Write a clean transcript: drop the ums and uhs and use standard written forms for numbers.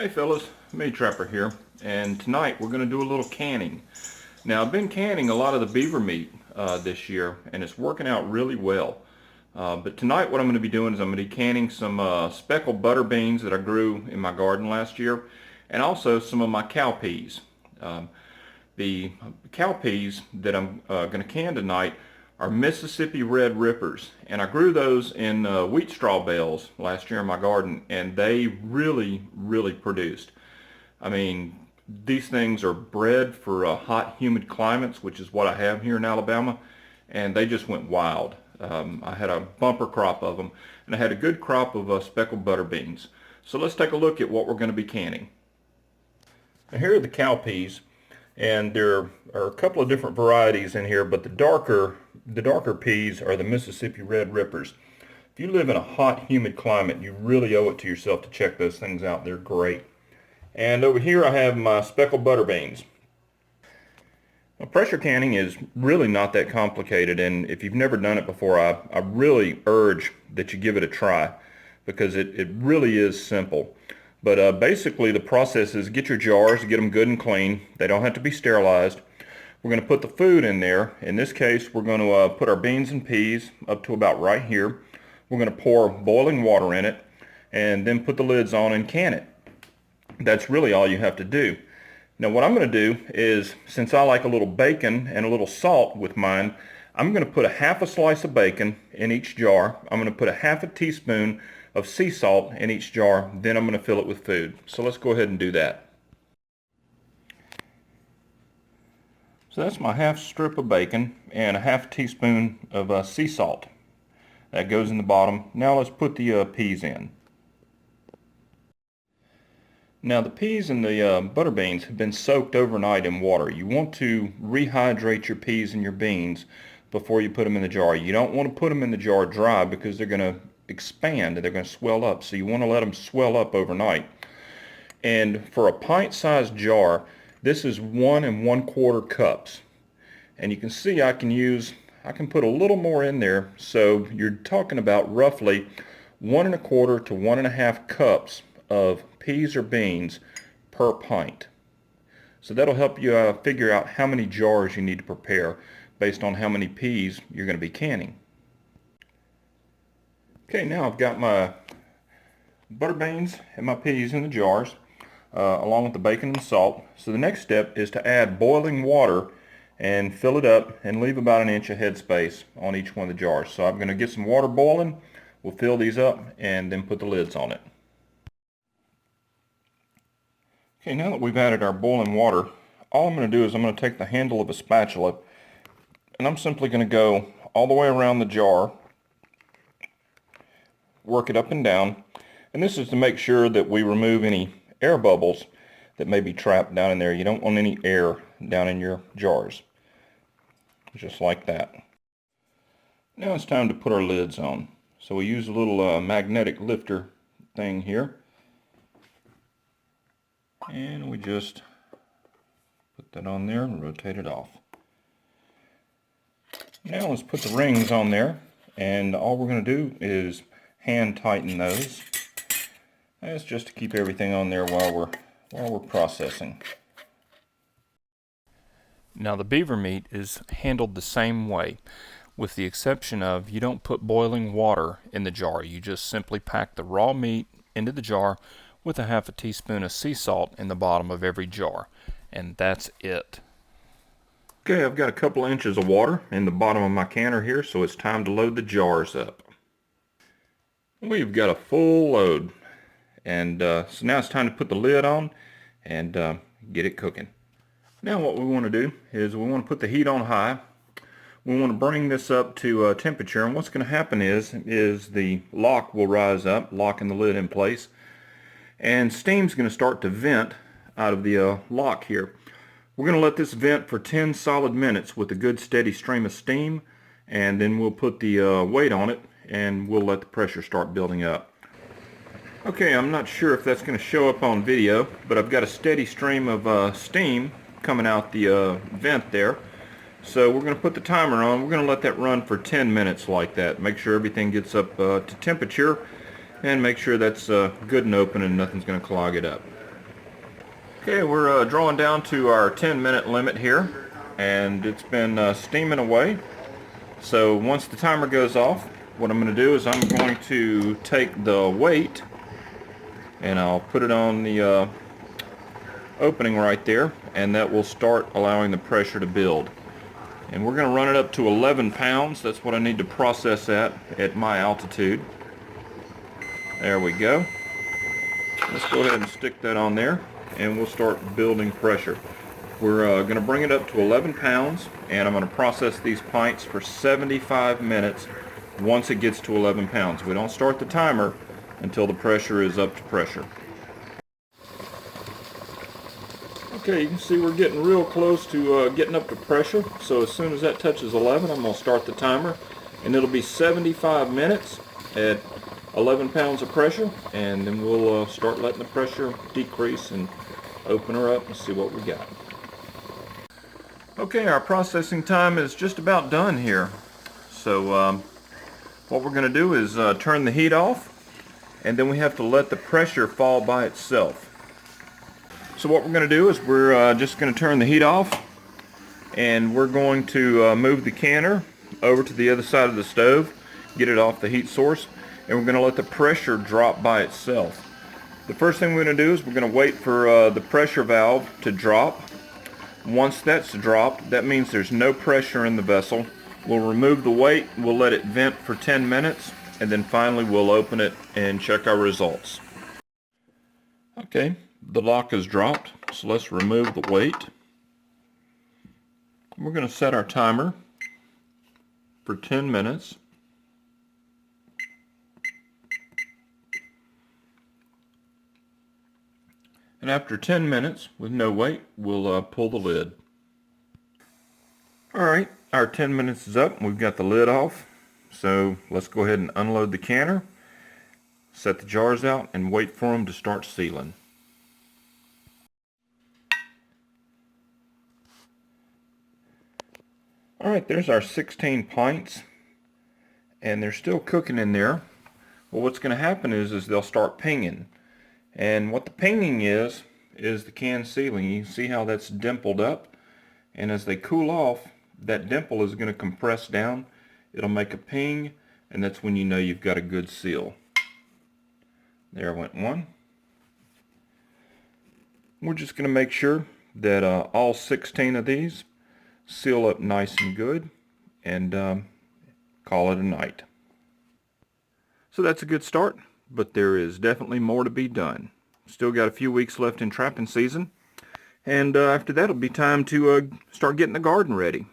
Hey fellas, Meat Trapper here, and tonight we're going to do a little canning. Now I've been canning a lot of the beaver meat this year, and it's working out really well. But tonight what I'm going to be doing is I'm going to be canning some speckled butter beans that I grew in my garden last year, and also some of my cowpeas. The cowpeas that I'm going to can tonight are Mississippi Red Rippers, and I grew those in wheat straw bales last year in my garden, and they really produced. I mean, these things are bred for hot, humid climates, which is what I have here in Alabama, and they just went wild. I had a bumper crop of them, and I had a good crop of speckled butter beans. So let's take a look at what we're going to be canning. Now here are the cowpeas, and there are a couple of different varieties in here, but the darker peas are the Mississippi Red Rippers. If you live in a hot, humid climate, you really owe it to yourself to check those things out. They're great. And over here I have my speckled butter beans. Now, pressure canning is really not that complicated, and if you've never done it before, I really urge that you give it a try, because it really is simple. But basically the process is get your jars, get them good and clean. They don't have to be sterilized. We're going to put the food in there. In this case, we're going to put our beans and peas up to about right here. We're going to pour boiling water in it and then put the lids on and can it. That's really all you have to do. Now what I'm going to do is, since I like a little bacon and a little salt with mine, I'm going to put a half a slice of bacon in each jar. I'm going to put a half a teaspoon of sea salt in each jar, then I'm going to fill it with food. So let's go ahead and do that. So that's my half strip of bacon and a half teaspoon of sea salt. That goes in the bottom. Now let's put the peas in. Now the peas and the butter beans have been soaked overnight in water. You want to rehydrate your peas and your beans before you put them in the jar. You don't want to put them in the jar dry, because they're going to expand and they're going to swell up. So you want to let them swell up overnight. And for a pint-sized jar, this is 1 1/4 cups. And you can see I can put a little more in there. So you're talking about roughly 1 1/4 to 1 1/2 cups of peas or beans per pint. So that'll help you figure out how many jars you need to prepare based on how many peas you're going to be canning. Okay, now I've got my butter beans and my peas in the jars, along with the bacon and salt. So the next step is to add boiling water and fill it up and leave about 1 inch of headspace on each one of the jars. So I'm going to get some water boiling, we'll fill these up, and then put the lids on it. Okay, now that we've added our boiling water, all I'm going to do is I'm going to take the handle of a spatula, and I'm simply going to go all the way around the jar, work it up and down, and this is to make sure that we remove any air bubbles that may be trapped down in there. You don't want any air down in your jars. Just like that. Now it's time to put our lids on. So we use a little magnetic lifter thing here, and we just put that on there and rotate it off. Now let's put the rings on there, and all we're going to do is hand tighten those. That's just to keep everything on there while we're processing. Now the beaver meat is handled the same way, with the exception of you don't put boiling water in the jar. You just simply pack the raw meat into the jar with a half a teaspoon of sea salt in the bottom of every jar, and that's it. Okay, I've got a couple inches of water in the bottom of my canner here, so it's time to load the jars up. We've got a full load, and so now it's time to put the lid on and get it cooking. Now what we want to do is we want to put the heat on high. We want to bring this up to temperature, and what's going to happen is the lock will rise up, locking the lid in place, and steam's going to start to vent out of the lock here. We're going to let this vent for 10 solid minutes with a good steady stream of steam, and then we'll put the weight on it and we'll let the pressure start building up. Okay, I'm not sure if that's going to show up on video, but I've got a steady stream of steam coming out the vent there. So we're going to put the timer on. We're going to let that run for 10 minutes like that. Make sure everything gets up to temperature, and make sure that's good and open and nothing's going to clog it up. Okay, we're drawing down to our 10-minute limit here, and it's been steaming away. So once the timer goes off, what I'm going to do is I'm going to take the weight and I'll put it on the opening right there, and that will start allowing the pressure to build. And we're going to run it up to 11 pounds. That's what I need to process at my altitude. There we go. Let's go ahead and stick that on there, and we'll start building pressure. We're going to bring it up to 11 pounds, and I'm going to process these pints for 75 minutes once it gets to 11 pounds. We don't start the timer until the pressure is up to pressure. Okay, you can see we're getting real close to getting up to pressure. So as soon as that touches 11, I'm going to start the timer, and it'll be 75 minutes at 11 pounds of pressure, and then we'll start letting the pressure decrease and open her up and see what we got. Okay, our processing time is just about done here. So what we're going to do is turn the heat off, and then we have to let the pressure fall by itself. So what we're going to do is we're just going to turn the heat off, and we're going to move the canner over to the other side of the stove, get it off the heat source, and we're going to let the pressure drop by itself. The first thing we're going to do is we're going to wait for the pressure valve to drop. Once that's dropped, that means there's no pressure in the vessel. We'll remove the weight, we'll let it vent for 10 minutes, and then finally we'll open it and check our results. Okay, the lock is dropped, so let's remove the weight. We're going to set our timer for 10 minutes. And after 10 minutes, with no weight, we'll pull the lid. Alright, our 10 minutes is up, and we've got the lid off. So let's go ahead and unload the canner, set the jars out, and wait for them to start sealing. Alright, there's our 16 pints, and they're still cooking in there. Well, what's going to happen is they'll start pinging. And what the pinging is the can sealing. You see how that's dimpled up, and as they cool off, that dimple is going to compress down. It'll make a ping, and that's when you know you've got a good seal. There went one. We're just going to make sure that all 16 of these seal up nice and good, and call it a night. So that's a good start, but there is definitely more to be done. Still got a few weeks left in trapping season, and after that it'll be time to start getting the garden ready.